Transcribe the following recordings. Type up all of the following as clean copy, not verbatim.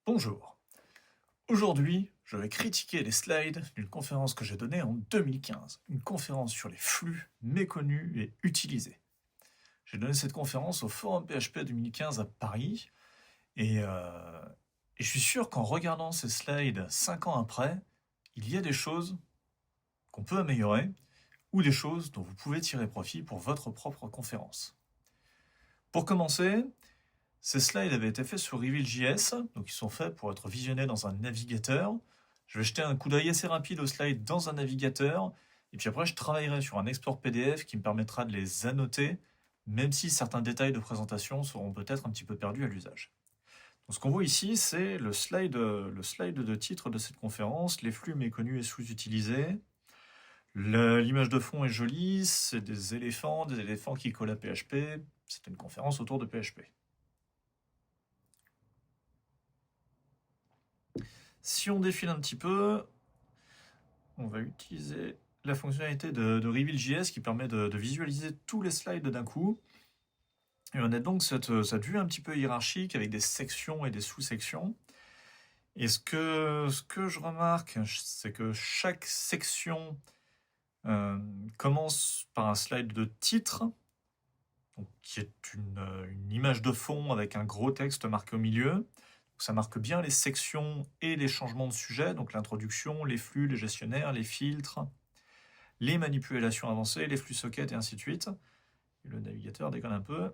Bonjour. Aujourd'hui, je vais critiquer les slides d'une conférence que j'ai donnée en 2015, une conférence sur les flux méconnus et utilisés. J'ai donné cette conférence au Forum PHP 2015 à Paris, et je suis sûr qu'en regardant ces slides 5 ans après, il y a des choses qu'on peut améliorer, ou des choses dont vous pouvez tirer profit pour votre propre conférence. Pour commencer, ces slides avaient été faits sur Reveal.js, donc ils sont faits pour être visionnés dans un navigateur. Je vais jeter un coup d'œil assez rapide aux slides dans un navigateur, et puis après je travaillerai sur un export PDF qui me permettra de les annoter, même si certains détails de présentation seront peut-être un petit peu perdus à l'usage. Donc ce qu'on voit ici, c'est le slide de titre de cette conférence, les flux méconnus et sous-utilisés. L'image de fond est jolie, c'est des éléphants qui collent à PHP. C'est une conférence autour de PHP. Si on défile un petit peu, on va utiliser la fonctionnalité de Reveal.js qui permet de visualiser tous les slides d'un coup. Et on a donc cette vue un petit peu hiérarchique avec des sections et des sous-sections. Et ce que je remarque, c'est que chaque section commence par un slide de titre, donc, qui est une image de fond avec un gros texte marqué au milieu. Ça marque bien les sections et les changements de sujet, donc l'introduction, les flux, les gestionnaires, les filtres, les manipulations avancées, les flux sockets et ainsi de suite. Et le navigateur déconne un peu.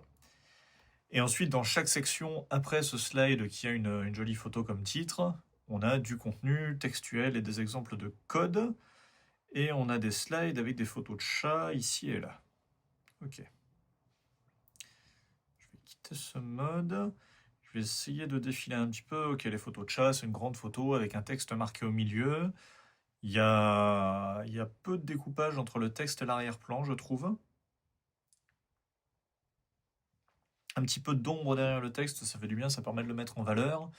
Et ensuite, dans chaque section, après ce slide qui a une jolie photo comme titre, on a du contenu textuel et des exemples de code. Et on a des slides avec des photos de chats ici et là. Ok. Je vais quitter ce mode. Je vais essayer de défiler un petit peu. Ok, les photos de chat, c'est une grande photo avec un texte marqué au milieu. Il y a peu de découpage entre le texte et l'arrière-plan, je trouve. Un petit peu d'ombre derrière le texte, ça fait du bien, ça permet de le mettre en valeur.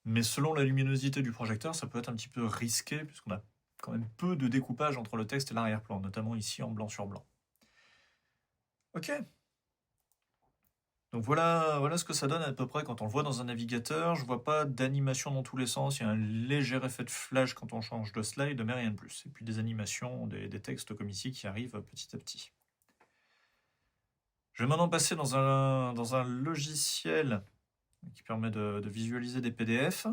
Mais selon la luminosité du projecteur, ça peut être un petit peu risqué, puisqu'on a quand même peu de découpage entre le texte et l'arrière-plan, notamment ici en blanc sur blanc. Ok. Donc voilà ce que ça donne à peu près quand on le voit dans un navigateur. Je vois pas d'animation dans tous les sens. Il y a un léger effet de flash quand on change de slide, mais rien de plus. Et puis des animations, des textes comme ici qui arrivent petit à petit. Je vais maintenant passer dans un logiciel qui permet de visualiser des PDF.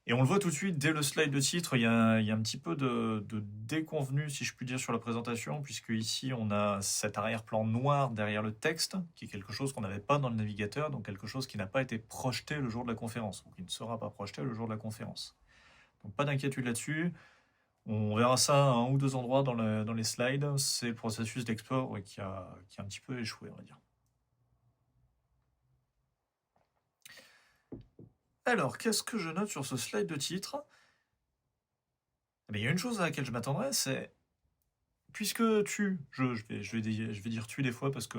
Et on le voit tout de suite, dès le slide de titre, il y a un petit peu de déconvenu, si je puis dire, sur la présentation, puisque ici, on a cet arrière-plan noir derrière le texte, qui est quelque chose qu'on n'avait pas dans le navigateur, donc quelque chose qui n'a pas été projeté le jour de la conférence, ou qui ne sera pas projeté le jour de la conférence. Donc pas d'inquiétude là-dessus. On verra ça à un ou deux endroits dans les slides. C'est le processus d'export qui a un petit peu échoué, on va dire. Alors, qu'est-ce que je note sur ce slide de titre? Il y a une chose à laquelle je m'attendrais, c'est puisque je vais dire tu des fois parce que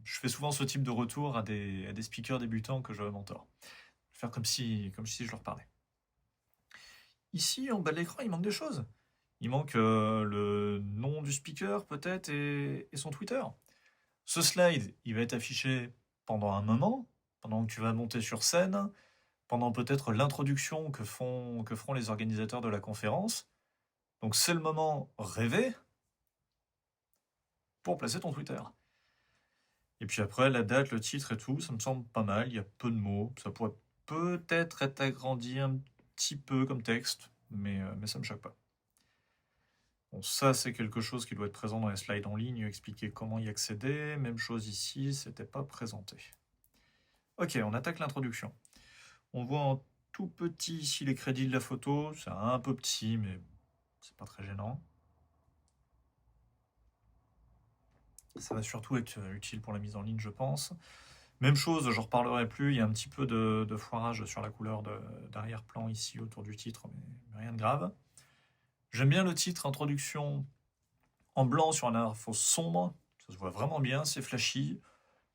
je fais souvent ce type de retour à des speakers débutants que je mentor. Je vais faire comme si je leur parlais. Ici, en bas de l'écran, il manque des choses. Il manque le nom du speaker peut-être et son Twitter. Ce slide, il va être affiché pendant un moment, pendant que tu vas monter sur scène, pendant peut-être l'introduction que feront les organisateurs de la conférence. Donc c'est le moment rêvé pour placer ton Twitter. Et puis après, la date, le titre et tout, ça me semble pas mal. Il y a peu de mots. Ça pourrait peut-être être agrandi un petit peu comme texte, mais ça me choque pas. Bon, ça, c'est quelque chose qui doit être présent dans les slides en ligne, expliquer comment y accéder. Même chose ici, c'était pas présenté. Ok, on attaque l'introduction. On voit en tout petit ici les crédits de la photo. C'est un peu petit, mais c'est pas très gênant. Ça va surtout être utile pour la mise en ligne, je pense. Même chose, je ne reparlerai plus, il y a un petit peu de foirage sur la couleur d'arrière-plan ici autour du titre, mais rien de grave. J'aime bien le titre, introduction en blanc sur un info sombre, ça se voit vraiment bien, c'est flashy.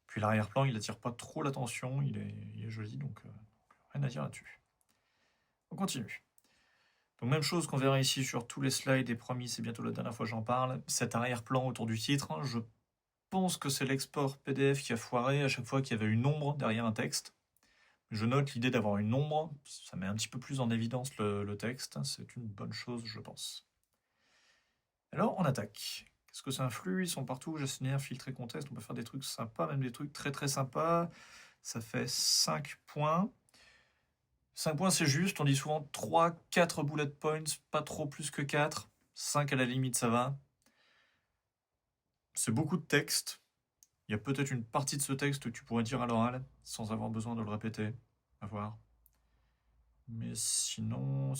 Puis l'arrière-plan, il n'attire pas trop l'attention, il est joli, donc rien à dire là-dessus. On continue. Donc même chose qu'on verra ici sur tous les slides, et promis, c'est bientôt la dernière fois que j'en parle. Cet arrière-plan autour du titre, je pense que c'est l'export PDF qui a foiré à chaque fois qu'il y avait une ombre derrière un texte. Je note l'idée d'avoir une ombre, ça met un petit peu plus en évidence le texte, c'est une bonne chose, je pense. Alors, on attaque. Qu'est-ce que c'est un flux? Ils sont partout, gestionnaire, filtrer, contexte, on peut faire des trucs sympas, même des trucs très très sympas. Ça fait 5 points. 5 points, c'est juste, on dit souvent 3, 4 bullet points, pas trop plus que 4. 5 à la limite, ça va. C'est beaucoup de texte. Il y a peut-être une partie de ce texte que tu pourrais dire à l'oral, sans avoir besoin de le répéter. À voir. Mais sinon,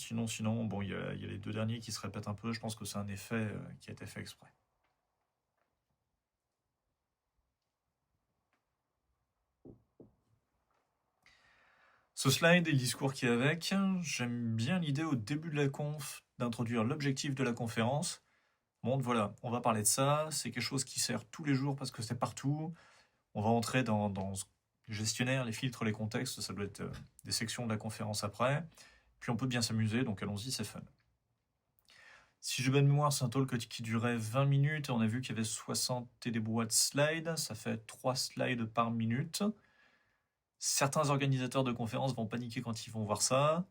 bon, il y a les deux derniers qui se répètent un peu. Je pense que c'est un effet qui a été fait exprès. Ce slide et le discours qui est avec, j'aime bien l'idée au début de la conf d'introduire l'objectif de la conférence. Bon, voilà, on va parler de ça, c'est quelque chose qui sert tous les jours parce que c'est partout. On va entrer dans ce gestionnaire, les filtres, les contextes, ça doit être des sections de la conférence après. Puis on peut bien s'amuser, donc allons-y, c'est fun. Si j'ai bonne mémoire, c'est un talk qui durait 20 minutes, et on a vu qu'il y avait 60 et des brouettes de slides, ça fait 3 slides par minute. Certains organisateurs de conférences vont paniquer quand ils vont voir ça.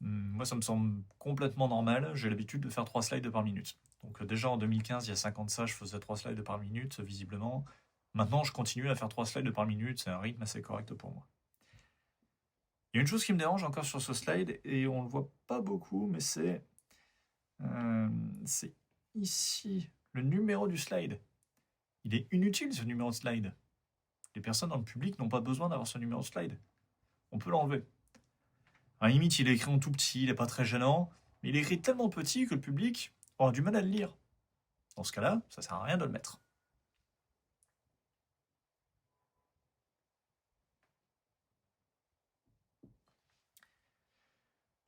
Moi, ça me semble complètement normal. J'ai l'habitude de faire 3 slides par minute. Donc déjà en 2015, il y a 5 ans de ça, je faisais 3 slides par minute, visiblement. Maintenant, je continue à faire 3 slides par minute. C'est un rythme assez correct pour moi. Il y a une chose qui me dérange encore sur ce slide, et on ne le voit pas beaucoup, mais c'est ici le numéro du slide. Il est inutile, ce numéro de slide. Les personnes dans le public n'ont pas besoin d'avoir ce numéro de slide. On peut l'enlever. À la limite, il est écrit en tout petit, il n'est pas très gênant, mais il est écrit tellement petit que le public aura du mal à le lire. Dans ce cas-là, ça sert à rien de le mettre.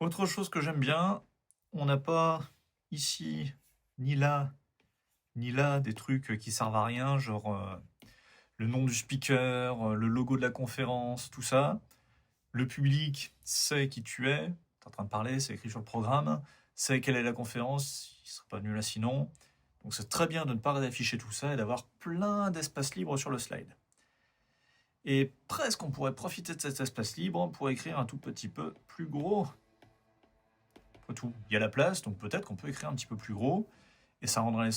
Autre chose que j'aime bien, on n'a pas ici, ni là, des trucs qui servent à rien, genre le nom du speaker, le logo de la conférence, tout ça. Le public sait qui tu es, tu es en train de parler, c'est écrit sur le programme, sait quelle est la conférence, il ne serait pas venu là sinon. Donc c'est très bien de ne pas afficher tout ça et d'avoir plein d'espace libre sur le slide. Et presque on pourrait profiter de cet espace libre pour écrire un tout petit peu plus gros. Après tout, il y a la place, donc peut-être qu'on peut écrire un petit peu plus gros, et ça rendra les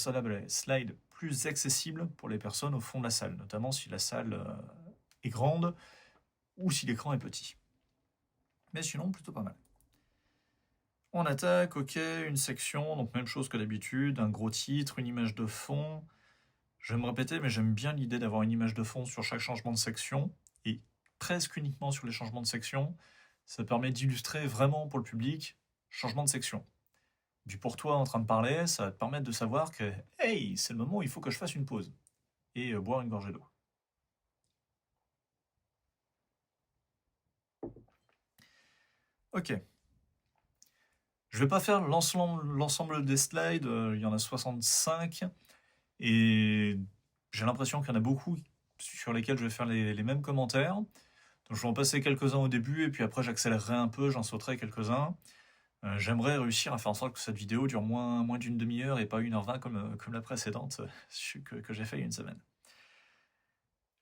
slides plus accessibles pour les personnes au fond de la salle, notamment si la salle est grande ou si l'écran est petit. Mais sinon, plutôt pas mal. On attaque, ok, une section, donc même chose que d'habitude, un gros titre, une image de fond. Je vais me répéter, mais j'aime bien l'idée d'avoir une image de fond sur chaque changement de section, et presque uniquement sur les changements de section. Ça permet d'illustrer vraiment pour le public changement de section. Du pour toi en train de parler, ça va te permettre de savoir que, hey, c'est le moment où il faut que je fasse une pause et boire une gorgée d'eau. Ok. Je vais pas faire l'ensemble des slides, il y en a 65, et j'ai l'impression qu'il y en a beaucoup sur lesquels je vais faire les mêmes commentaires. Donc je vais en passer quelques-uns au début, et puis après j'accélérerai un peu, j'en sauterai quelques-uns. J'aimerais réussir à faire en sorte que cette vidéo dure moins d'une demi-heure et pas 1h20 comme la précédente que j'ai fait il y a une semaine.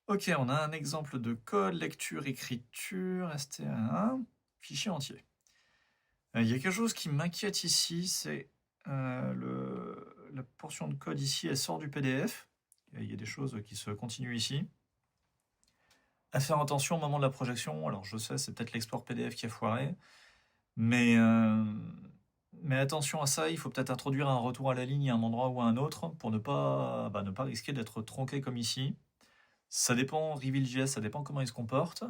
Ok, on a un exemple de code, lecture, écriture, ST1, fichier entier. Il y a quelque chose qui m'inquiète ici, c'est la portion de code ici, elle sort du PDF. Il y a des choses qui se continuent ici. À faire attention au moment de la projection, alors je sais, c'est peut-être l'export PDF qui a foiré, mais attention à ça, il faut peut-être introduire un retour à la ligne à un endroit ou à un autre pour ne pas risquer d'être tronqué comme ici. Ça dépend, Reveal.js, ça dépend comment il se comporte,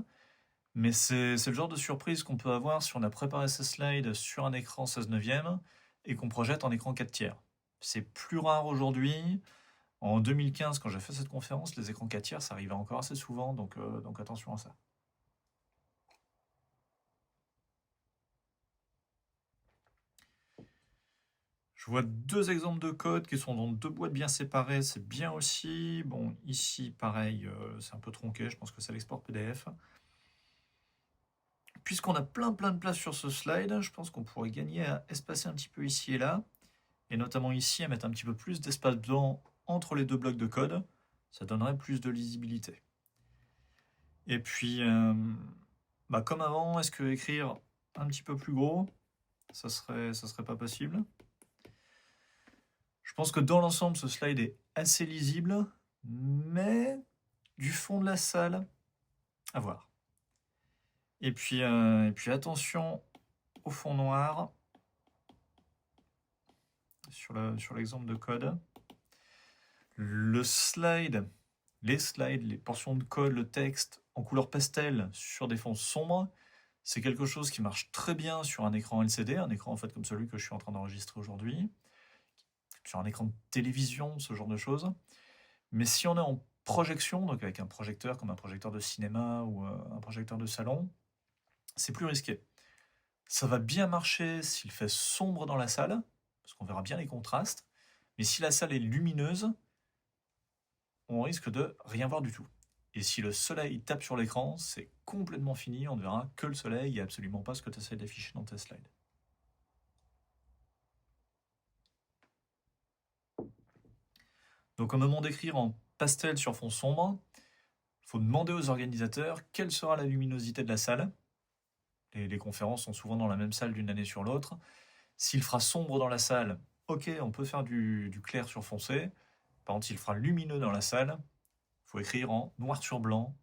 mais c'est le genre de surprise qu'on peut avoir si on a préparé ces slides sur un écran 16/9 et qu'on projette en écran 4/3. C'est plus rare aujourd'hui. En 2015, quand j'ai fait cette conférence, les écrans 4/3, ça arrivait encore assez souvent, donc attention à ça. Je vois 2 exemples de code qui sont dans 2 boîtes bien séparées, c'est bien aussi. Bon, ici, pareil, c'est un peu tronqué, je pense que c'est l'export PDF. Puisqu'on a plein de place sur ce slide, je pense qu'on pourrait gagner à espacer un petit peu ici et là, et notamment ici à mettre un petit peu plus d'espace blanc entre les 2 blocs de code, ça donnerait plus de lisibilité. Et puis, Bah, comme avant, est-ce que écrire un petit peu plus gros, ça serait pas possible? Je pense que dans l'ensemble, ce slide est assez lisible, mais du fond de la salle, à voir. Et puis attention au fond noir sur l'exemple de code. Le slide, les slides, les portions de code, le texte en couleur pastel sur des fonds sombres, c'est quelque chose qui marche très bien sur un écran LCD, un écran en fait comme celui que je suis en train d'enregistrer aujourd'hui, sur un écran de télévision, ce genre de choses. Mais si on est en projection, donc avec un projecteur comme un projecteur de cinéma ou un projecteur de salon, c'est plus risqué. Ça va bien marcher s'il fait sombre dans la salle, parce qu'on verra bien les contrastes, mais si la salle est lumineuse, on risque de rien voir du tout. Et si le soleil tape sur l'écran, c'est complètement fini, on ne verra que le soleil et absolument pas ce que tu essaies d'afficher dans tes slides. Donc au moment d'écrire en pastel sur fond sombre, il faut demander aux organisateurs quelle sera la luminosité de la salle. Les conférences sont souvent dans la même salle d'une année sur l'autre. S'il fera sombre dans la salle, ok, on peut faire du clair sur foncé. Par contre, s'il fera lumineux dans la salle, il faut écrire en noir sur blanc.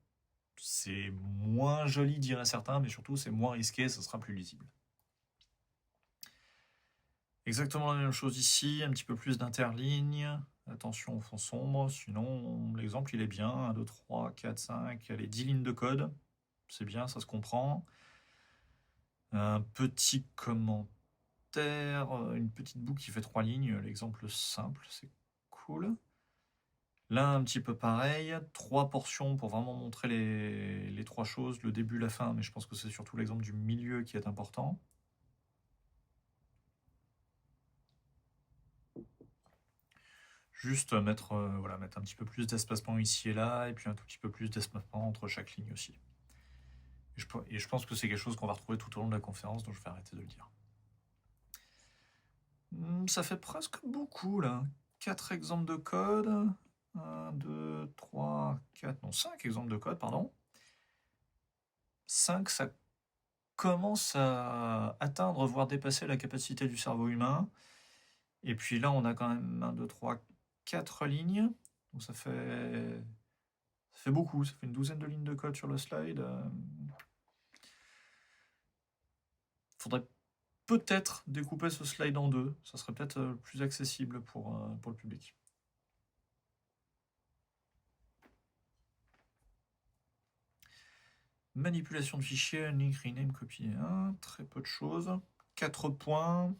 C'est moins joli, diraient certains, mais surtout c'est moins risqué, ça sera plus lisible. Exactement la même chose ici, un petit peu plus d'interlignes. Attention au fond sombre, sinon l'exemple il est bien. 1, 2, 3, 4, 5, allez, 10 lignes de code. C'est bien, ça se comprend. Un petit commentaire, une petite boucle qui fait 3 lignes, l'exemple simple, c'est cool. Là, un petit peu pareil, 3 portions pour vraiment montrer les 3 choses, le début, la fin, mais je pense que c'est surtout l'exemple du milieu qui est important. Juste mettre, mettre un petit peu plus d'espacement ici et là, et puis un tout petit peu plus d'espacement entre chaque ligne aussi. Et je pense que c'est quelque chose qu'on va retrouver tout au long de la conférence, donc je vais arrêter de le dire. Ça fait presque beaucoup là. 4 exemples de code. 1, 2, 3, 4, non 5 exemples de code, pardon. 5, ça commence à atteindre, voire dépasser la capacité du cerveau humain. Et puis là, on a quand même 1, 2, 3, 4 lignes. Donc ça fait beaucoup, ça fait une douzaine de lignes de code sur le slide. Faudrait peut-être découper ce slide en deux, ça serait peut-être plus accessible pour le public. Manipulation de fichiers, link, rename, copy 1, très peu de choses. 4 points,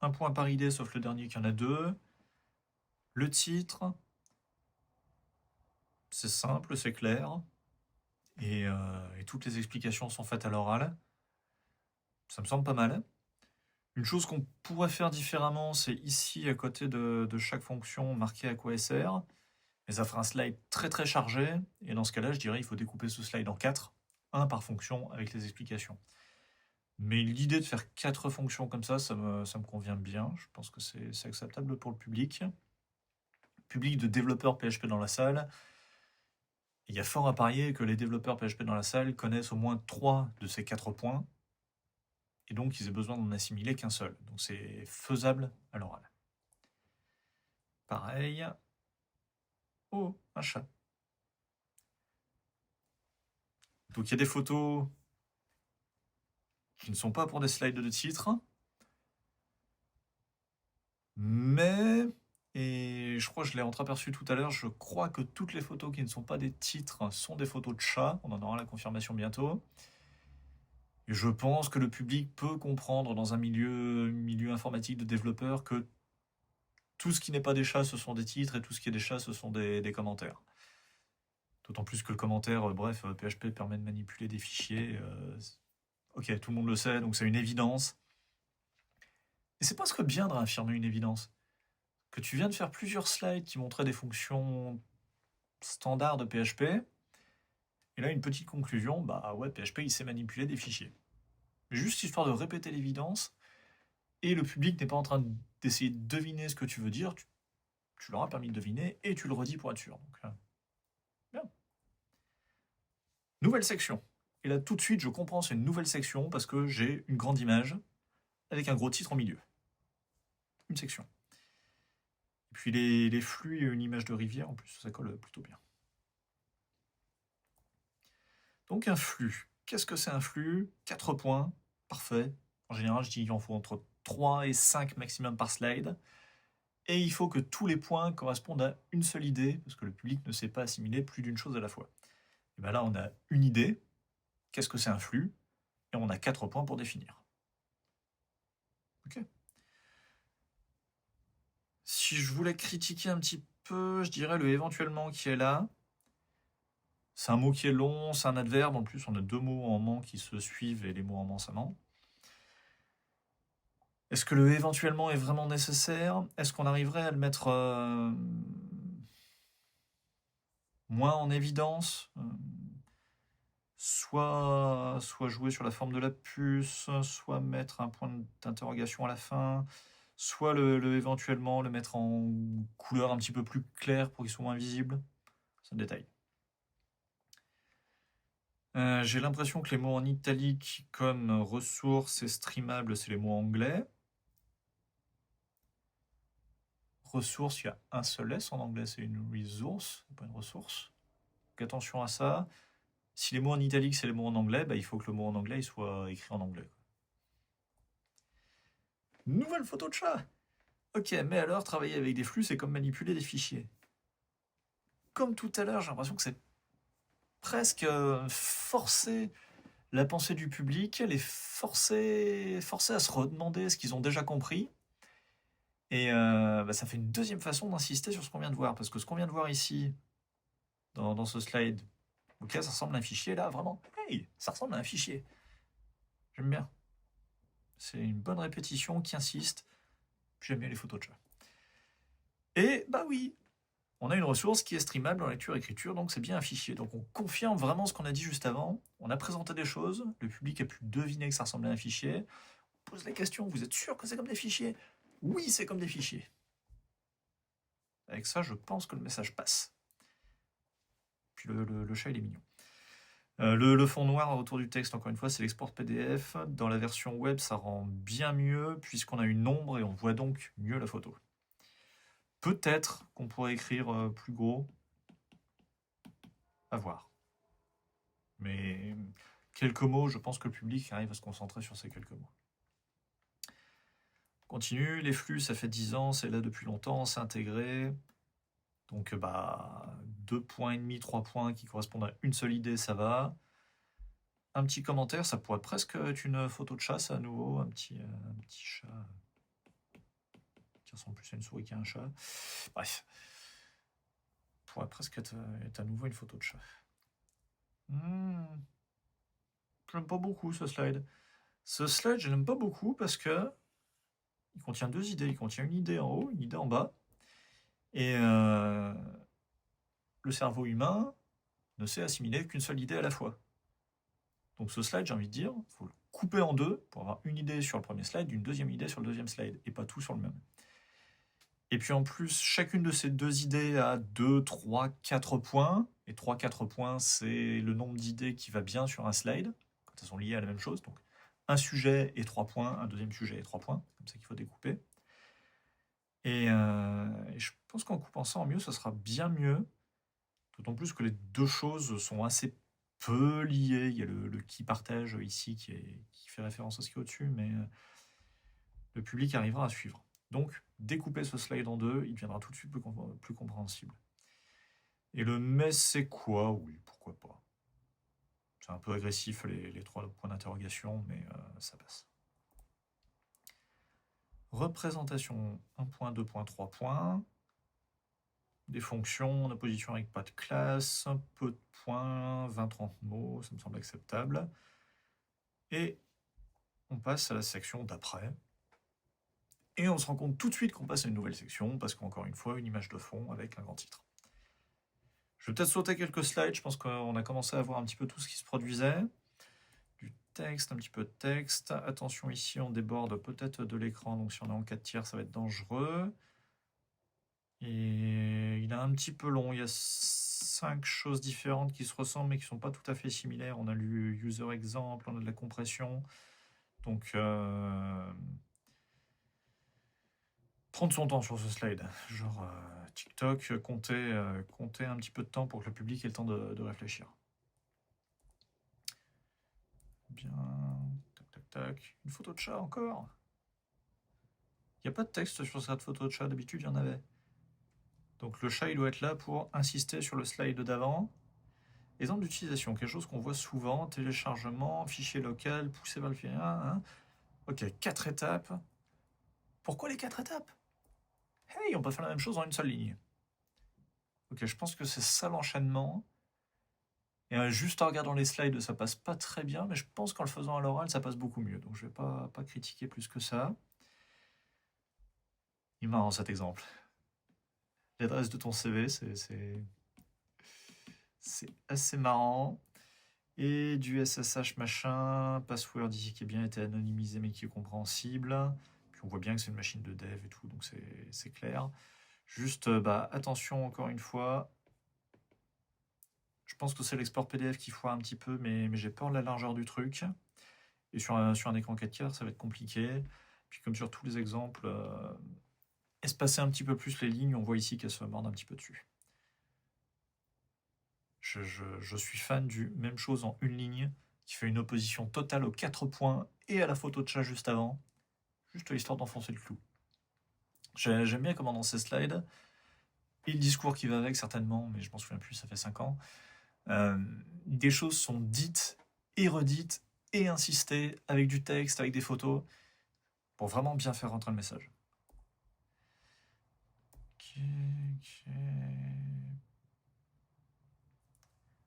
1 point par idée sauf le dernier qui en a 2. Le titre, c'est simple, c'est clair. Et toutes les explications sont faites à l'oral. Ça me semble pas mal. Une chose qu'on pourrait faire différemment, c'est ici, à côté de chaque fonction, marquer à quoi elle sert. Mais ça fera un slide très très chargé. Et dans ce cas-là, je dirais qu'il faut découper ce slide en 4, un par fonction avec les explications. Mais l'idée de faire 4 fonctions comme ça me convient bien. Je pense que c'est acceptable pour le public. Public de développeurs PHP dans la salle. Il y a fort à parier que les développeurs PHP dans la salle connaissent au moins 3 de ces 4 points. Et donc, ils aient besoin d'en assimiler qu'un seul. Donc, c'est faisable à l'oral. Pareil. Oh, un chat. Donc, il y a des photos qui ne sont pas pour des slides de titre. Mais, et je crois que je l'ai entreaperçu tout à l'heure, je crois que toutes les photos qui ne sont pas des titres sont des photos de chats. On en aura la confirmation bientôt. Et je pense que le public peut comprendre dans un milieu informatique de développeurs que tout ce qui n'est pas des chats, ce sont des titres, et tout ce qui est des chats, ce sont des commentaires. D'autant plus que le commentaire, bref, PHP permet de manipuler des fichiers. Ok, tout le monde le sait, donc c'est une évidence. Et c'est presque bien de réaffirmer une évidence. Que tu viens de faire plusieurs slides qui montraient des fonctions standards de PHP, et là une petite conclusion, bah ouais, PHP il sait manipuler des fichiers. Juste histoire de répéter l'évidence, et le public n'est pas en train d'essayer de deviner ce que tu veux dire, tu leur as permis de deviner, et tu le redis pour être sûr. Donc, bien. Nouvelle section. Et là, tout de suite, je comprends, c'est une nouvelle section parce que j'ai une grande image avec un gros titre au milieu. Une section. Et puis les flux et une image de rivière, en plus, ça colle plutôt bien. Donc un flux. Qu'est-ce que c'est un flux? 4 points, parfait. En général, je dis qu'il en faut entre 3 et 5 maximum par slide. Et il faut que tous les points correspondent à une seule idée, parce que le public ne sait pas assimiler plus d'une chose à la fois. Et bien là, on a une idée. Qu'est-ce que c'est un flux? Et on a 4 points pour définir. Ok. Si je voulais critiquer un petit peu, je dirais le éventuellement qui est là. C'est un mot qui est long, c'est un adverbe. En plus, on a 2 mots en ment qui se suivent et les mots en ment, ça ment. Est-ce que le éventuellement est vraiment nécessaire? Est-ce qu'on arriverait à le mettre moins en évidence? Soit jouer sur la forme de la puce, soit mettre un point d'interrogation à la fin, soit le éventuellement le mettre en couleur un petit peu plus claire pour qu'il soit moins visible. C'est un détail. J'ai l'impression que les mots en italique comme ressources et streamable, c'est les mots anglais. Ressource, il y a un seul S en anglais, c'est une resource, pas une ressource. Donc attention à ça. Si les mots en italique, c'est les mots en anglais, bah, il faut que le mot en anglais il soit écrit en anglais. Nouvelle photo de chat. Ok, mais alors, travailler avec des flux, c'est comme manipuler des fichiers. Comme tout à l'heure, j'ai l'impression que c'est presque forcer la pensée du public, les forcer à se redemander ce qu'ils ont déjà compris. Et bah, ça fait une deuxième façon d'insister sur ce qu'on vient de voir. Parce que ce qu'on vient de voir ici, dans ce slide, ok, ça ressemble à un fichier là, vraiment. Hey, ça ressemble à un fichier. J'aime bien. C'est une bonne répétition qui insiste. J'aime bien les photos de chat. Et bah oui, on a une ressource qui est streamable en lecture-écriture, donc c'est bien un fichier. Donc on confirme vraiment ce qu'on a dit juste avant. On a présenté des choses, le public a pu deviner que ça ressemblait à un fichier. On pose la question, vous êtes sûr que c'est comme des fichiers? Oui, c'est comme des fichiers. Avec ça, je pense que le message passe. Puis le chat, il est mignon. Le fond noir autour du texte, encore une fois, c'est l'export PDF. Dans la version web, ça rend bien mieux, puisqu'on a une ombre et on voit donc mieux la photo. Peut-être qu'on pourrait écrire plus gros. À voir. Mais quelques mots, je pense que le public arrive à se concentrer sur ces quelques mots. On continue, les flux, ça fait 10 ans, c'est là depuis longtemps, c'est intégré. Donc, 2,5 points, 3 points qui correspondent à une seule idée, ça va. Un petit commentaire, ça pourrait presque être une photo de chat, ça, à nouveau. Un petit chat qui ressemble plus à une souris qu'à un chat. Bref. Pourrait presque être à nouveau une photo de chat. J'aime pas beaucoup ce slide. Ce slide, je l'aime pas beaucoup parce que il contient 2 idées. Il contient une idée en haut, une idée en bas. Et le cerveau humain ne sait assimiler qu'une seule idée à la fois. Donc ce slide, j'ai envie de dire, il faut le couper en deux pour avoir une idée sur le premier slide, une deuxième idée sur le deuxième slide, et pas tout sur le même. Et puis en plus, chacune de ces 2 idées a 2, 3, 4 points. Et 3, 4 points, c'est le nombre d'idées qui va bien sur un slide, quand elles sont liées à la même chose. Donc un sujet et 3 points, un deuxième sujet et 3 points. C'est comme ça qu'il faut découper. Et je pense qu'en coupant ça en mieux, ça sera bien mieux. D'autant plus que les 2 choses sont assez peu liées. Il y a le qui partage ici qui fait référence à ce qui est au-dessus, mais le public arrivera à suivre. Donc, découper ce slide en 2, il deviendra tout de suite plus compréhensible. Et le mais c'est quoi? Oui, pourquoi pas. C'est un peu agressif les 3 points d'interrogation, mais ça passe. Représentation 1 point, 2 points, 3 points. Des fonctions en opposition avec pas de classe, peu de points, 20-30 mots, ça me semble acceptable. Et on passe à la section d'après. Et on se rend compte tout de suite qu'on passe à une nouvelle section, parce qu'encore une fois, une image de fond avec un grand titre. Je vais peut-être sauter quelques slides, je pense qu'on a commencé à voir un petit peu tout ce qui se produisait. Du texte, un petit peu de texte. Attention, ici, on déborde peut-être de l'écran, donc si on est en 4 tiers, ça va être dangereux. Et il est un petit peu long, il y a 5 choses différentes qui se ressemblent mais qui ne sont pas tout à fait similaires. On a lu user example, on a de la compression. Donc, prendre son temps sur ce slide. Genre TikTok, compter un petit peu de temps pour que le public ait le temps de réfléchir. Bien, tac, tac, tac. Une photo de chat encore. Il n'y a pas de texte sur cette photo de chat, d'habitude il y en avait. Donc le chat il doit être là pour insister sur le slide d'avant. Exemple d'utilisation, quelque chose qu'on voit souvent, téléchargement, fichier local, pousser vers le fichier. Ok, 4 étapes. Pourquoi les 4 étapes? Hey, on peut faire la même chose en une seule ligne. Ok, je pense que c'est ça l'enchaînement. Et juste en regardant les slides, ça passe pas très bien, mais je pense qu'en le faisant à l'oral, ça passe beaucoup mieux. Donc je vais pas critiquer plus que ça. Il est marrant cet exemple. L'adresse de ton CV, c'est assez marrant. Et du SSH machin, password ici qui a bien été anonymisé mais qui est compréhensible. Puis on voit bien que c'est une machine de dev et tout, donc c'est clair. Juste, attention encore une fois. Je pense que c'est l'export PDF qui foire un petit peu, mais j'ai peur de la largeur du truc. Et sur un écran 4K, ça va être compliqué. Puis comme sur tous les exemples, espacer un petit peu plus les lignes, on voit ici qu'elles se mordent un petit peu dessus. Je suis fan du même chose en une ligne, qui fait une opposition totale aux 4 points et à la photo de chat juste avant, juste l'histoire d'enfoncer le clou. J'aime bien comment dans ces slides, et le discours qui va avec certainement, mais je m'en souviens plus, ça fait 5 ans, des choses sont dites et redites et insistées avec du texte, avec des photos, pour vraiment bien faire rentrer le message. Ok.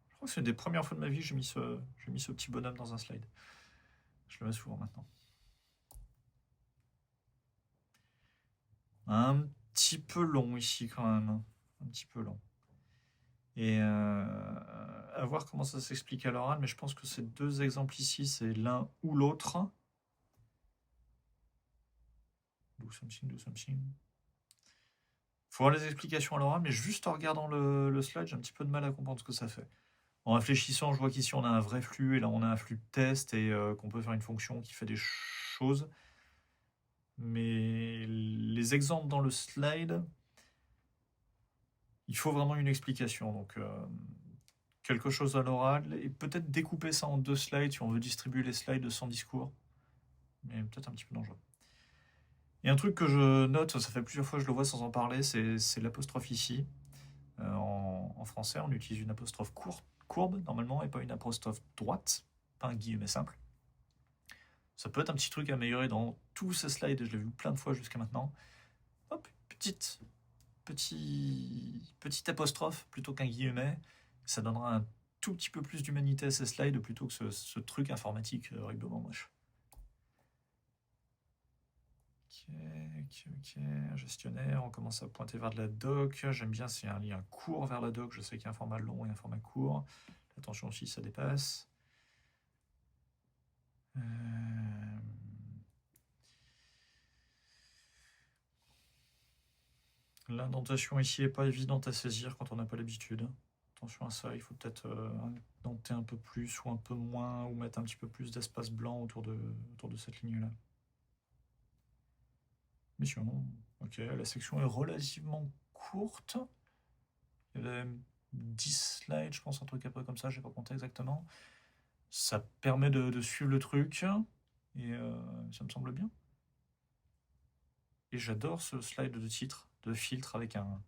Je crois que c'est une des premières fois de ma vie que j'ai mis ce petit bonhomme dans un slide. Je le mets souvent maintenant. Un petit peu long ici quand même. Un petit peu long. Et à voir comment ça s'explique à l'oral, mais je pense que ces 2 exemples ici, c'est l'un ou l'autre. Do something. Faut voir les explications à l'oral, mais juste en regardant le slide, j'ai un petit peu de mal à comprendre ce que ça fait. En réfléchissant, je vois qu'ici on a un vrai flux, et là on a un flux de test, et qu'on peut faire une fonction qui fait des choses. Mais les exemples dans le slide, il faut vraiment une explication. Donc quelque chose à l'oral, et peut-être découper ça en 2 slides si on veut distribuer les slides sans discours. Mais peut-être un petit peu dangereux. Et un truc que je note, ça fait plusieurs fois que je le vois sans en parler, c'est l'apostrophe ici. En français, on utilise une apostrophe courbe, normalement, et pas une apostrophe droite, pas un guillemet simple. Ça peut être un petit truc à améliorer dans tous ces slides, je l'ai vu plein de fois jusqu'à maintenant. Hop, petite apostrophe plutôt qu'un guillemet. Ça donnera un tout petit peu plus d'humanité à ces slides plutôt que ce truc informatique horriblement moche. Ok. Gestionnaire, on commence à pointer vers de la doc. J'aime bien, c'est un lien court vers la doc. Je sais qu'il y a un format long et un format court. Attention aussi, ça dépasse. L'indentation ici n'est pas évidente à saisir quand on n'a pas l'habitude. Attention à ça, il faut peut-être indenter un peu plus ou un peu moins, ou mettre un petit peu plus d'espace blanc autour de cette ligne-là. Mission. Ok, la section est relativement courte. Il y avait 10 slides, je pense, un truc à peu comme ça, je n'ai pas compté exactement. Ça permet de suivre le truc, et ça me semble bien. Et j'adore ce slide de titre, de filtre avec un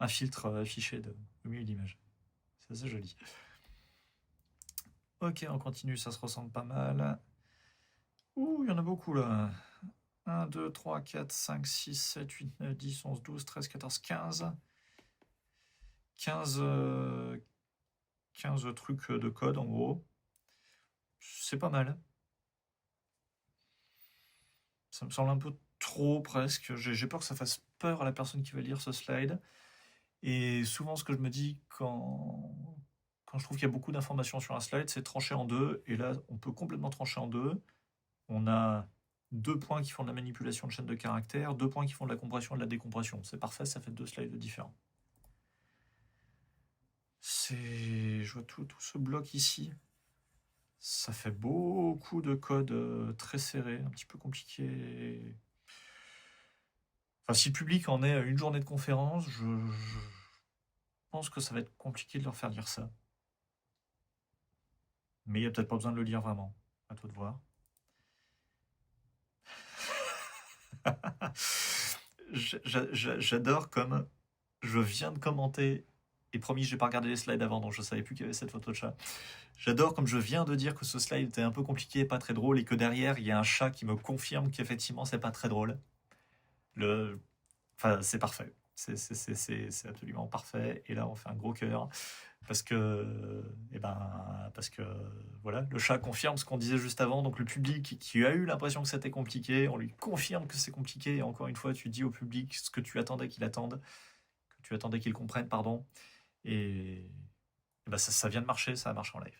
filtre affiché au milieu de l'image. C'est assez joli. Ok, on continue, ça se ressemble pas mal. Ouh, il y en a beaucoup là. 1, 2, 3, 4, 5, 6, 7, 8, 9, 10, 11, 12, 13, 14, 15. 15 trucs de code en gros. C'est pas mal. Ça me semble un peu trop presque. J'ai peur que ça fasse peur à la personne qui va lire ce slide. Et souvent ce que je me dis quand je trouve qu'il y a beaucoup d'informations sur un slide, c'est trancher en 2. Et là, on peut complètement trancher en 2. On a 2 points qui font de la manipulation de chaîne de caractères, 2 points qui font de la compression et de la décompression. C'est parfait, ça fait 2 slides différents. Je vois tout ce bloc ici. Ça fait beaucoup de code très serré, un petit peu compliqué. Enfin, si le public en est à une journée de conférence, je pense que ça va être compliqué de leur faire lire ça. Mais il n'y a peut-être pas besoin de le lire vraiment. À toi de voir. J'adore comme je viens de commenter, et promis, j'ai pas regardé les slides avant, donc je savais plus qu'il y avait cette photo de chat. J'adore comme je viens de dire que ce slide était un peu compliqué, pas très drôle, et que derrière, il y a un chat qui me confirme qu'effectivement, c'est pas très drôle. Enfin, c'est parfait. C'est absolument parfait. Et là, on fait un gros cœur. Parce que, voilà, le chat confirme ce qu'on disait juste avant. Donc le public qui a eu l'impression que c'était compliqué, on lui confirme que c'est compliqué. Et encore une fois, tu dis au public ce que tu attendais qu'il attende, que tu attendais qu'il comprenne, pardon. Et ça vient de marcher, ça a marché en live.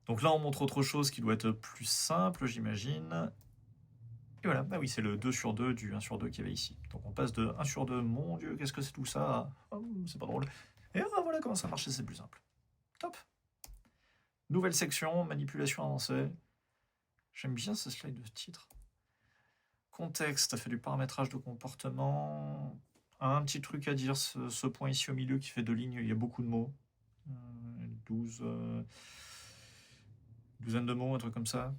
Donc là, on montre autre chose qui doit être plus simple, j'imagine. Et voilà, bah oui, c'est le 2 sur 2 du 1 sur 2 qu'il y avait ici. Donc on passe de 1 sur 2, mon Dieu, qu'est-ce que c'est tout ça? Oh, c'est pas drôle. Et voilà comment ça marche, c'est plus simple. Top. Nouvelle section, manipulation avancée. J'aime bien ce slide de titre. Contexte, ça fait du paramétrage de comportement. Un petit truc à dire, ce point ici au milieu qui fait 2 lignes, il y a beaucoup de mots. 12 de mots, un truc comme ça.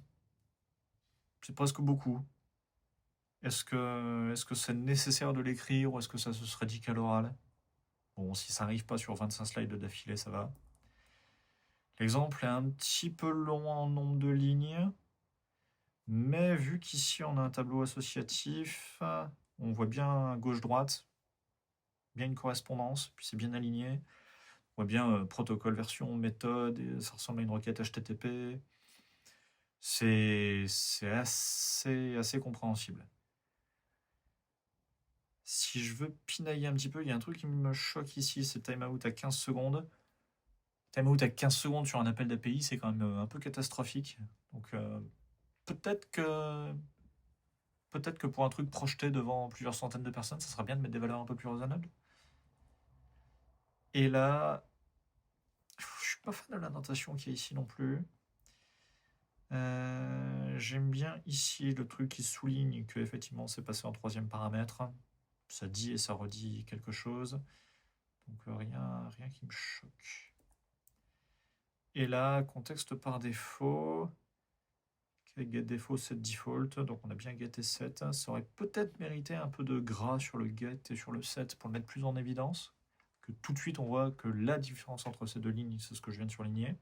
C'est presque beaucoup. Est-ce que c'est nécessaire de l'écrire ou est-ce que ça se serait dit qu'à l'oral? Bon, si ça n'arrive pas sur 25 slides d'affilée, ça va. L'exemple est un petit peu long en nombre de lignes, mais vu qu'ici on a un tableau associatif, on voit bien gauche-droite, bien une correspondance, puis c'est bien aligné. On voit bien protocole, version, méthode, et ça ressemble à une requête HTTP. C'est assez compréhensible. Si je veux pinailler un petit peu, il y a un truc qui me choque ici, c'est timeout à 15 secondes. Timeout à 15 secondes sur un appel d'API, c'est quand même un peu catastrophique. Donc peut-être que pour un truc projeté devant plusieurs centaines de personnes, ça serait bien de mettre des valeurs un peu plus raisonnables. Et là, je suis pas fan de la notation qui est ici non plus. J'aime bien ici le truc qui souligne que effectivement c'est passé en 3e paramètre. Ça dit et ça redit quelque chose. Donc rien qui me choque. Et là, contexte par défaut. Get défaut, set default. Donc on a bien get et set. Ça aurait peut-être mérité un peu de gras sur le get et sur le set pour le mettre plus en évidence. Que tout de suite on voit que la différence entre ces deux lignes, c'est ce que je viens de surligner.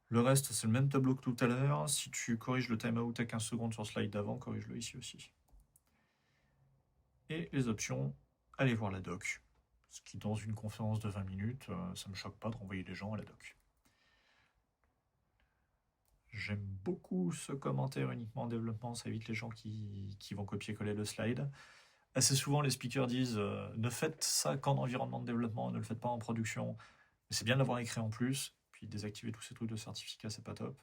Le reste, c'est le même tableau que tout à l'heure. Si tu corriges le timeout à 15 secondes sur le slide d'avant, corrige-le ici aussi. Et les options, allez voir la doc. Ce qui, dans une conférence de 20 minutes, ça ne me choque pas de renvoyer les gens à la doc. J'aime beaucoup ce commentaire uniquement en développement, ça évite les gens qui vont copier-coller le slide. Assez souvent, les speakers disent ne faites ça qu'en environnement de développement, ne le faites pas en production. Mais c'est bien de l'avoir écrit en plus. Puis désactiver tous ces trucs de certificat, c'est pas top.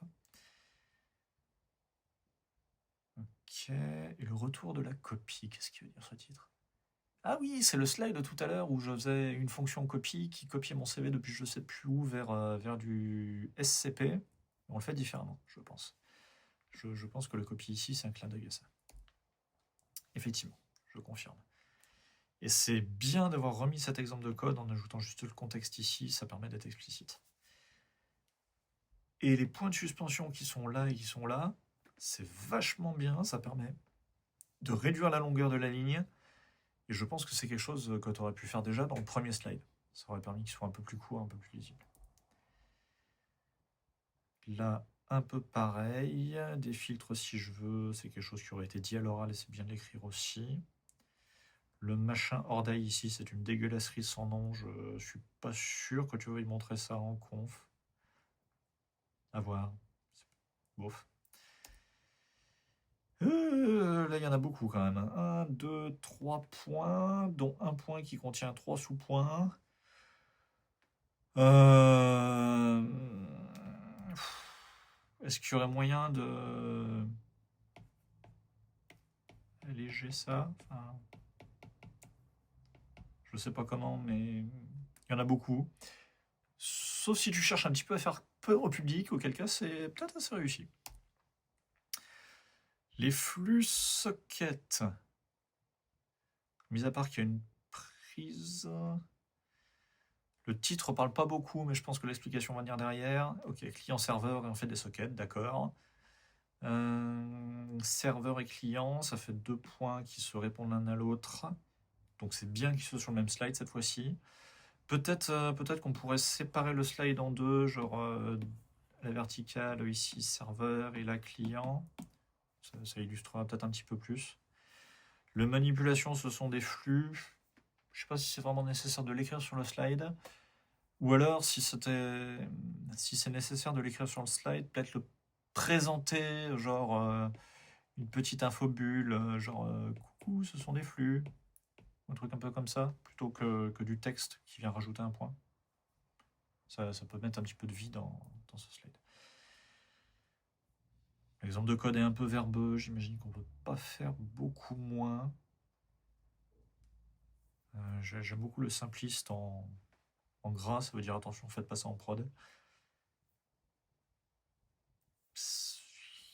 Ok, et le retour de la copie, qu'est-ce qu'il veut dire ce titre? Ah oui, c'est le slide de tout à l'heure où je faisais une fonction copie qui copiait mon CV depuis je sais plus où vers du SCP. On le fait différemment, je pense. Je pense que le copie ici, c'est un clin d'œil à ça. Effectivement, je confirme. Et c'est bien d'avoir remis cet exemple de code en ajoutant juste le contexte ici, ça permet d'être explicite. Et les points de suspension qui sont là et qui sont là, c'est vachement bien, ça permet de réduire la longueur de la ligne. Et je pense que c'est quelque chose que tu aurais pu faire déjà dans le premier slide. Ça aurait permis qu'il soit un peu plus court, un peu plus lisible. Là, un peu pareil. Des filtres si je veux, c'est quelque chose qui aurait été dit à l'oral et c'est bien de l'écrire aussi. Le machin Ordaille ici, c'est une dégueulasserie sans nom. Je suis pas sûr que tu veuilles montrer ça en conf. À voir. Bof. Là, il y en a beaucoup quand même. 1, 2, 3 points, dont un point qui contient 3 sous-points. Est-ce qu'il y aurait moyen de alléger ça? Enfin, Je sais pas comment, mais il y en a beaucoup. Sauf si tu cherches un petit peu à faire peur au public, auquel cas c'est peut-être assez réussi. Les flux sockets. Mis à part qu'il y a une prise. Le titre parle pas beaucoup, mais je pense que l'explication va venir derrière. Ok, client-serveur et on fait des sockets, d'accord. Serveur et client, ça fait 2 points qui se répondent l'un à l'autre. Donc c'est bien qu'ils soient sur le même slide cette fois-ci. Peut-être qu'on pourrait séparer le slide en deux, genre la verticale ici serveur et la client. Ça illustrera peut-être un petit peu plus. Le manipulation, ce sont des flux. Je ne sais pas si c'est vraiment nécessaire de l'écrire sur le slide. Ou alors, si c'est nécessaire de l'écrire sur le slide, peut-être le présenter, genre une petite infobulle, genre coucou, ce sont des flux. Un truc un peu comme ça, plutôt que du texte qui vient rajouter un point. Ça peut mettre un petit peu de vie dans ce slide. L'exemple de code est un peu verbeux, j'imagine qu'on ne peut pas faire beaucoup moins. J'aime beaucoup le simpliste en gras, ça veut dire attention, faites pas ça en prod.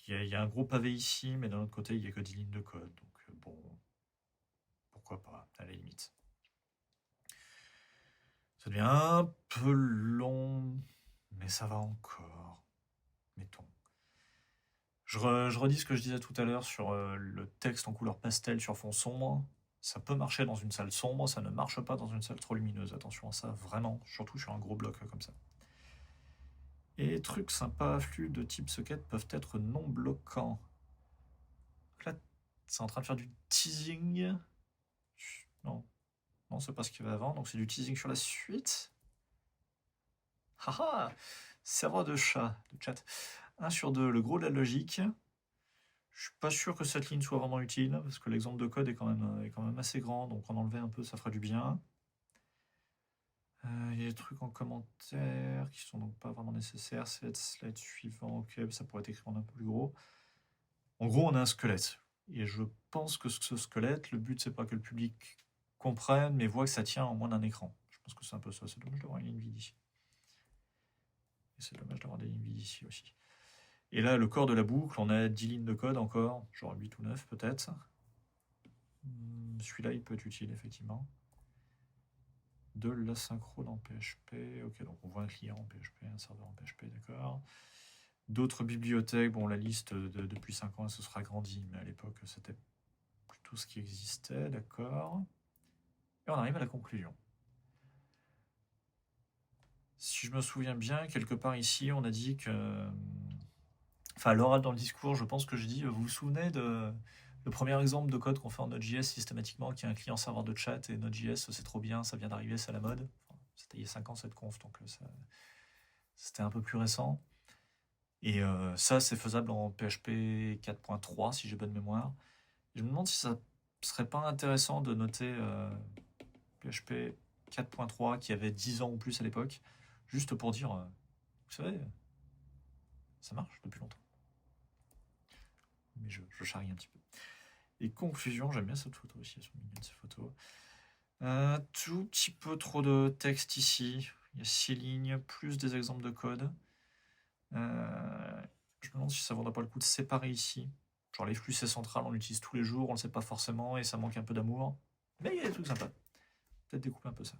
Il y a un gros pavé ici, mais d'un autre côté, il n'y a que 10 lignes de code. Donc bon, pourquoi pas, à la limite. Ça devient un peu long, mais ça va encore. Mettons. Je redis ce que je disais tout à l'heure sur le texte en couleur pastel sur fond sombre. Ça peut marcher dans une salle sombre, ça ne marche pas dans une salle trop lumineuse. Attention à ça, vraiment, surtout sur un gros bloc comme ça. Et trucs sympas, flux de type socket peuvent être non bloquants. Donc là, c'est en train de faire du teasing. Non, c'est pas ce qu'il y avait avant, donc c'est du teasing sur la suite. Haha, serveur de chat, de chat. 1 sur 2, le gros de la logique. Je suis pas sûr que cette ligne soit vraiment utile, parce que l'exemple de code est quand même assez grand, donc en enlever un peu, ça ferait du bien. Il y a des trucs en commentaire qui sont donc pas vraiment nécessaires. C'est le slide suivant, ok, ça pourrait être écrit en un peu plus gros. En gros, on a un squelette. Et je pense que ce squelette, le but, c'est pas que le public comprenne, mais voit que ça tient en moins d'un écran. Je pense que c'est un peu ça. C'est dommage d'avoir une ligne vide ici. Et c'est dommage d'avoir des lignes vides ici aussi. Et là, le corps de la boucle, on a 10 lignes de code encore, genre 8 ou 9 peut-être. Celui-là, il peut être utile, effectivement. De l'asynchrone en PHP. Ok, donc on voit un client en PHP, un serveur en PHP, d'accord. D'autres bibliothèques, bon, la liste depuis 5 ans, elle se sera agrandie, mais à l'époque, c'était plutôt ce qui existait, d'accord. Et on arrive à la conclusion. Si je me souviens bien, quelque part ici, on a dit que... Enfin, à l'oral dans le discours, je pense que je dis, vous vous souvenez de le premier exemple de code qu'on fait en Node.js systématiquement, qui est un client-serveur de chat, et Node.js, c'est trop bien, ça vient d'arriver, c'est à la mode. Enfin, c'était il y a 5 ans cette conf, donc c'était un peu plus récent. Et ça, c'est faisable en PHP 4.3, si j'ai bonne mémoire. Et je me demande si ça serait pas intéressant de noter PHP 4.3, qui avait 10 ans ou plus à l'époque, juste pour dire, vous savez, ça marche depuis longtemps. Mais je charrie un petit peu. Et conclusion, j'aime bien cette photo aussi, elles sont mignonnes ces photos. Tout petit peu trop de texte ici. Il y a 6 lignes, plus des exemples de code. Je me demande si ça vaudrait pas le coup de séparer ici. Genre les flux c'est central, on l'utilise tous les jours, on le sait pas forcément et ça manque un peu d'amour. Mais il y a des trucs sympas. Peut-être découper un peu ça.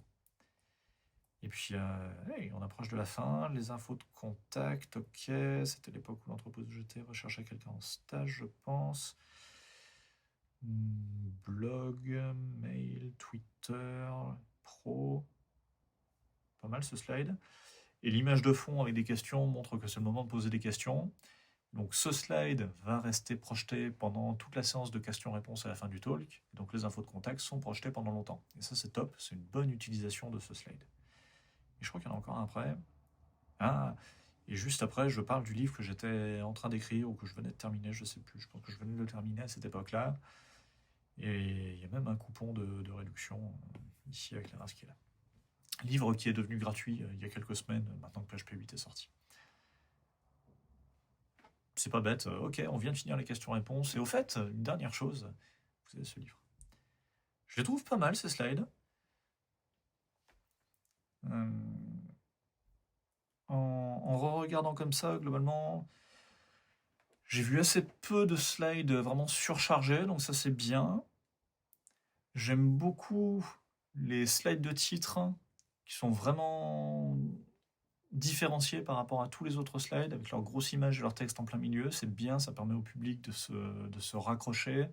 Et puis, hey, on approche de la fin. Les infos de contact, ok. C'était l'époque où l'entreprise GT recherchait quelqu'un en stage, je pense. Blog, mail, Twitter, pro. Pas mal ce slide. Et l'image de fond avec des questions montre que c'est le moment de poser des questions. Donc ce slide va rester projeté pendant toute la séance de questions-réponses à la fin du talk. Donc les infos de contact sont projetées pendant longtemps. Et ça c'est top, c'est une bonne utilisation de ce slide. Et je crois qu'il y en a encore un après. Ah, et juste après, je parle du livre que j'étais en train d'écrire ou que je venais de terminer, je sais plus. Je pense que je venais de le terminer à cette époque-là. Et il y a même un coupon de réduction ici avec l'adresse qui est là. Livre qui est devenu gratuit il y a quelques semaines, maintenant que PHP 8 est sorti. C'est pas bête, ok, on vient de finir les questions-réponses. Et au fait, une dernière chose, vous avez ce livre. Je les trouve pas mal ces slides. Euh, en re-regardant comme ça, globalement, j'ai vu assez peu de slides vraiment surchargés, donc ça c'est bien. J'aime beaucoup les slides de titre qui sont vraiment différenciés par rapport à tous les autres slides, avec leur grosse image et leur texte en plein milieu. C'est bien, ça permet au public de se raccrocher.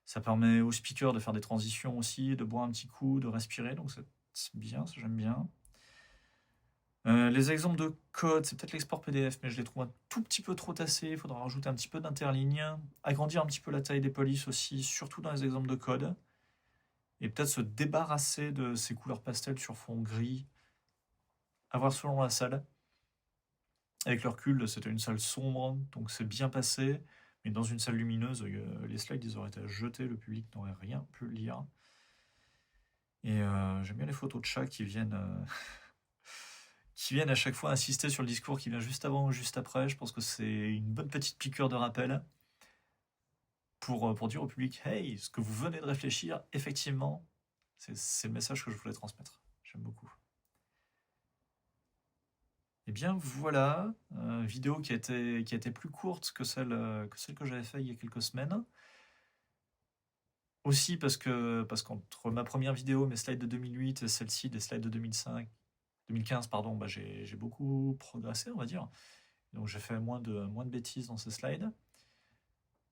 Ça permet au speaker de faire des transitions aussi, de boire un petit coup, de respirer, donc c'est bien, ça j'aime bien. Les exemples de code, c'est peut-être l'export PDF, mais je les trouve un tout petit peu trop tassés. Il faudra rajouter un petit peu d'interligne, agrandir un petit peu la taille des polices aussi, surtout dans les exemples de code. Et peut-être se débarrasser de ces couleurs pastel sur fond gris, à voir selon la salle. Avec le recul, c'était une salle sombre, donc c'est bien passé. Mais dans une salle lumineuse, les slides, ils auraient été jetés, le public n'aurait rien pu lire. Et j'aime bien les photos de chats qui viennent à chaque fois insister sur le discours qui vient juste avant ou juste après. Je pense que c'est une bonne petite piqûre de rappel pour dire au public, hey, ce que vous venez de réfléchir, effectivement, c'est le message que je voulais transmettre. J'aime beaucoup. Et bien voilà, vidéo qui a été plus courte que celle que j'avais fait il y a quelques semaines. Aussi parce qu'entre ma première vidéo, mes slides de 2008 et celle-ci, des slides de 2015, pardon, bah j'ai beaucoup progressé, on va dire. Donc j'ai fait moins de bêtises dans ces slides.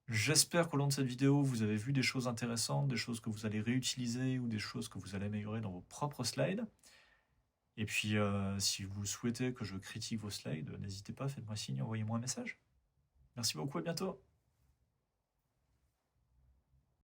J'espère qu'au long de cette vidéo, vous avez vu des choses intéressantes, des choses que vous allez réutiliser ou des choses que vous allez améliorer dans vos propres slides. Et puis, si vous souhaitez que je critique vos slides, n'hésitez pas, faites-moi signe, envoyez-moi un message. Merci beaucoup, à bientôt.